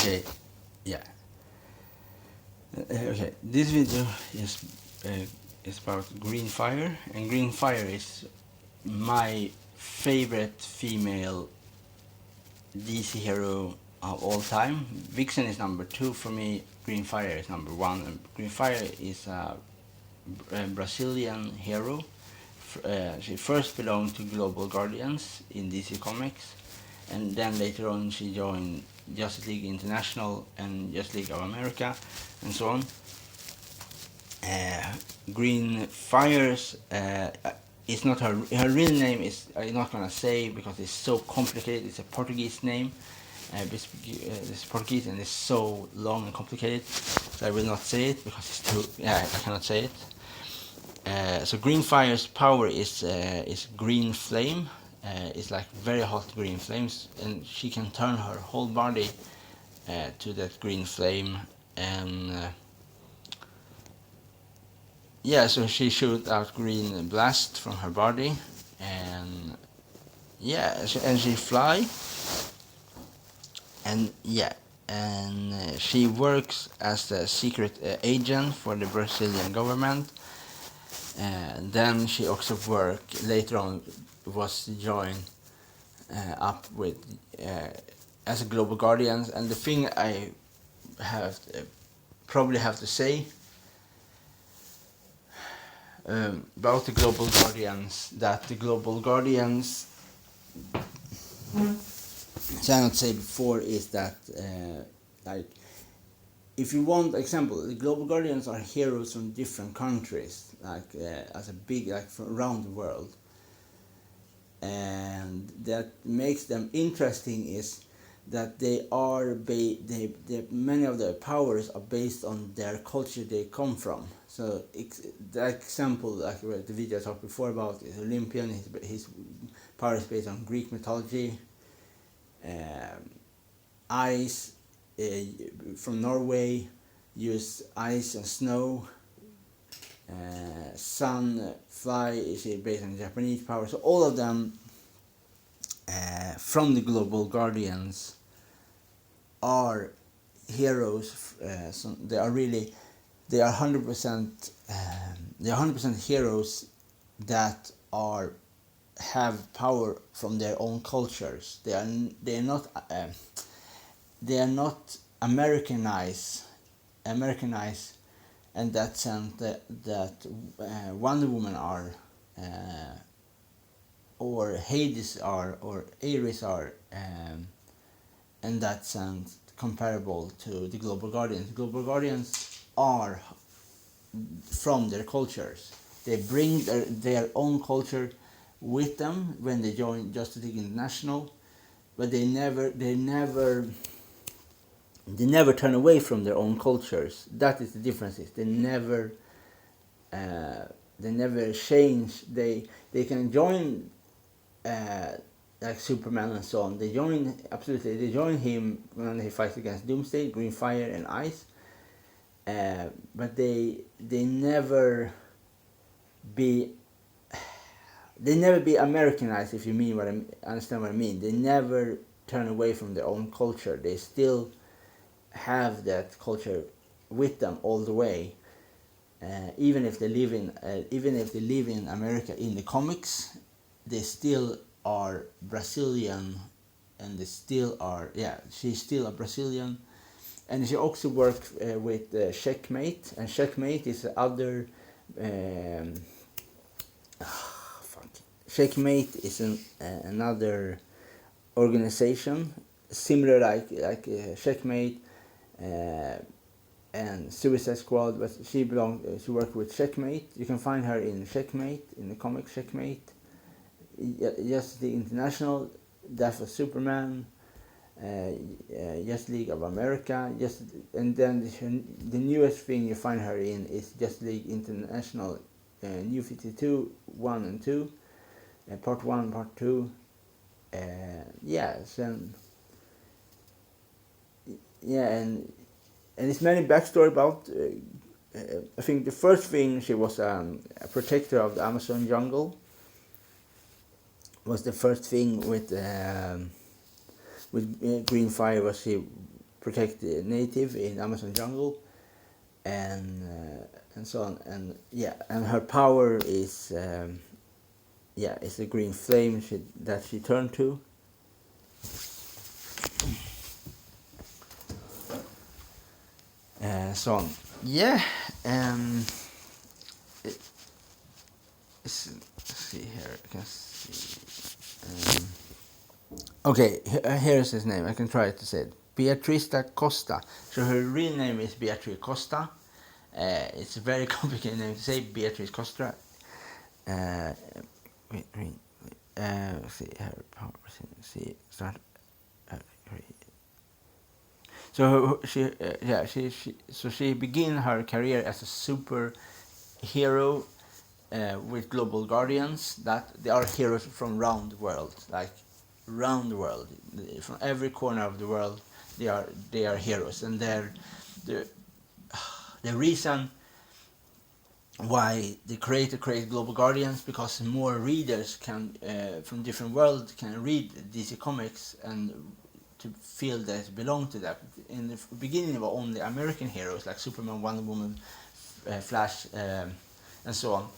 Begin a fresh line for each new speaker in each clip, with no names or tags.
Okay, yeah. Okay, this video is about Green Fire, and Green Fire is my favorite female DC hero of all time. Vixen is number 2 for me. Green Fire is number 1. And Green Fire is a Brazilian hero. She first belonged to Global Guardians in DC Comics, and then later on she joined Justice League International and Justice League of America, and so on. Green Fires is not her real name is I'm not gonna say because it's so complicated. It's a Portuguese name. It's Portuguese and it's so long and complicated, so I will not say it because it's too. I cannot say it. So Green Fire's power is green flame. It's like very hot green flames, and she can turn her whole body to that green flame, and so she shoots out green blast from her body, and she fly, and she works as a secret agent for the Brazilian government. And then she also later on was joined up with as a Global Guardians. And the thing I probably have to say about the Global Guardians, that the Global Guardians, as I not say before, is that like, if you want example, the Global Guardians are heroes from different countries, like as a big, like from around the world, and that makes them interesting is that they are many of their powers are based on their culture they come from. So the example, like the video I talked before about, is Olympian. His power is based on Greek mythology. Ice. From Norway, use ice and snow. Sun, fly is based on Japanese power. So all of them from the Global Guardians are heroes. So they are 100%. They are 100% heroes that have power from their own cultures. They are not Americanized in that sense that Wonder Woman are, or Hades are, or Ares are, in that sense comparable to the Global Guardians. The Global Guardians are from their cultures. They bring their own culture with them when they join Justice League International, but they never turn away from their own cultures. That is the difference. They never change. They can join like Superman and so on. They join him when he fights against Doomsday, Green Fire and Ice. But they never be Americanized, if you understand what I mean. They never turn away from their own culture. They still have that culture with them all the way, even if they live in America in the comics. They still are Brazilian, and they still are. She's still a Brazilian, and she also worked with Checkmate, and Checkmate is the other. Checkmate is another organization similar like Checkmate and Suicide Squad, but she worked with Checkmate. You can find her in Checkmate, in the comic Checkmate, Justice League International, Death of Superman, Justice League of America, and then the newest thing you find her in is Justice League International, New 52 1 and 2, Part 1, Part 2. And it's many backstory about. I think the first thing, she was a protector of the Amazon jungle. Was the first thing with Green Fire, was she protect the native in Amazon jungle, and so on. And yeah, and her power is it's the green flame that she turned to. So on. Yeah, let's see here. I can see. Okay, here's his name. I can try to say it. Beatriz da Costa. So her real name is Beatriz Costa. It's a very complicated name to say, Beatriz Costa. See her power. See start. So she began her career as a superhero with Global Guardians. That they are heroes from around the world, like around the world, from every corner of the world. They are heroes, and the reason why the creator created Global Guardians, because more readers can from different worlds can read DC Comics and to feel that it belong to that. In the beginning, were only American heroes like Superman, Wonder Woman, Flash, and so on.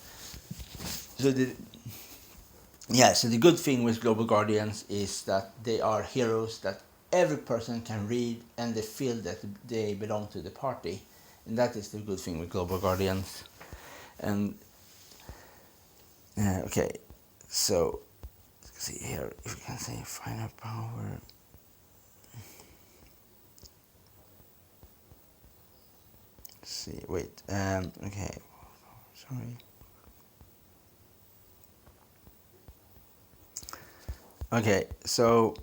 So the good thing with Global Guardians is that they are heroes that every person can read, and they feel that they belong to the party, and that is the good thing with Global Guardians. And okay, so let's see here if we can say final power. Let's see, wait, okay, sorry. Okay, so,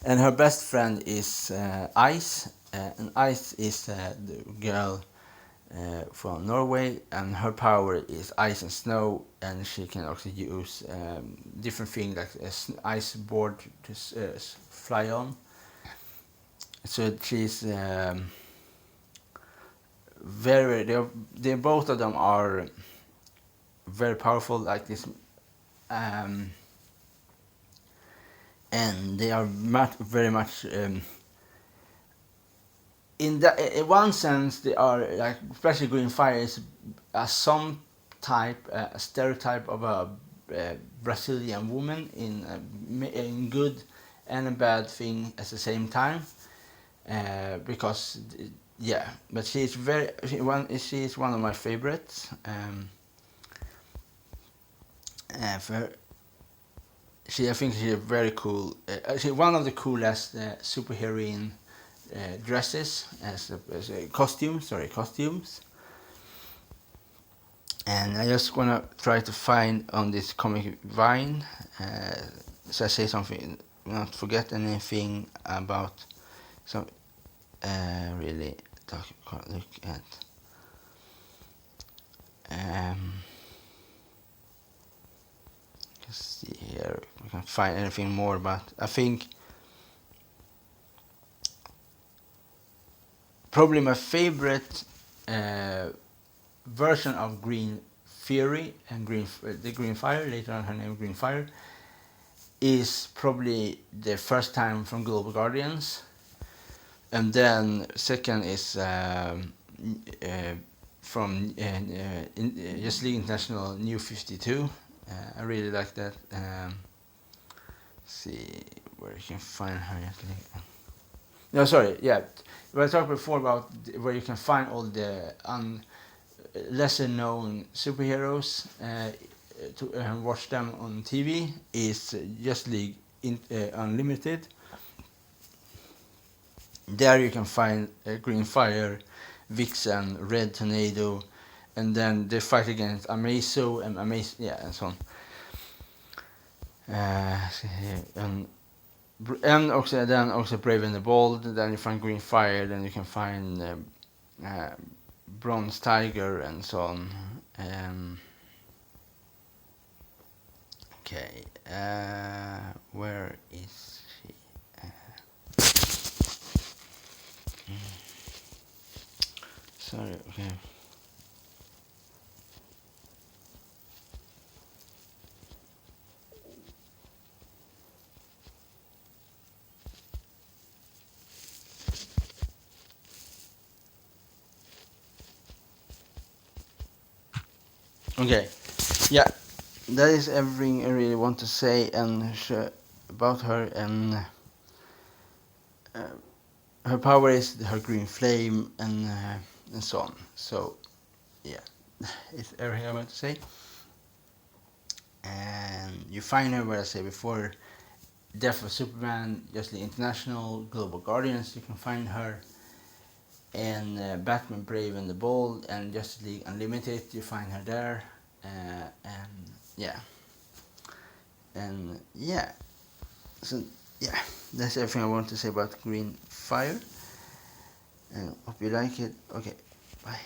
and her best friend is Ice, and Ice is the girl from Norway, and her power is ice and snow, and she can also use different things like ice board to fly on. So she's they both of them are very powerful like this, and they are very much in one sense they are like, especially Green Fire is some type a stereotype of a Brazilian woman in good and a bad thing at the same time, because but she's one of my favorites. I think she's very cool. She's one of the coolest superheroine dresses as costumes. And I just wanna try to find on this comic Vine, so I say something, not forget anything about some. Really look at. Let's see here if we can find anything more, but I think probably my favorite version of Green Fury and the Green Fire, later on her name Green Fire, is probably the first time from Global Guardians, and then second is from Justice League International New 52. I really like that. See where you can find her. No, sorry. Yeah, we talked before about where you can find all the lesser known superheroes to watch them on TV. Is Justice League Unlimited. There you can find Green Fire, Vixen, Red Tornado, and then they fight against Amazo and so on. And also Brave and the Bold. Then you find Green Fire. Then you can find Bronze Tiger and so on. Okay, where is she? Sorry. Okay. Okay, yeah, that is everything I really want to say and about her. And her power is her green flame, and so on. So yeah, it's everything I want to say. And you find her where I say before, Death of Superman, Justice League International, Global Guardians. You can find her. And Batman Brave and the Bold and Justice League Unlimited, you find her there. And yeah, and yeah, so yeah, that's everything I want to say about Green Fire. And hope you like it. Okay, bye.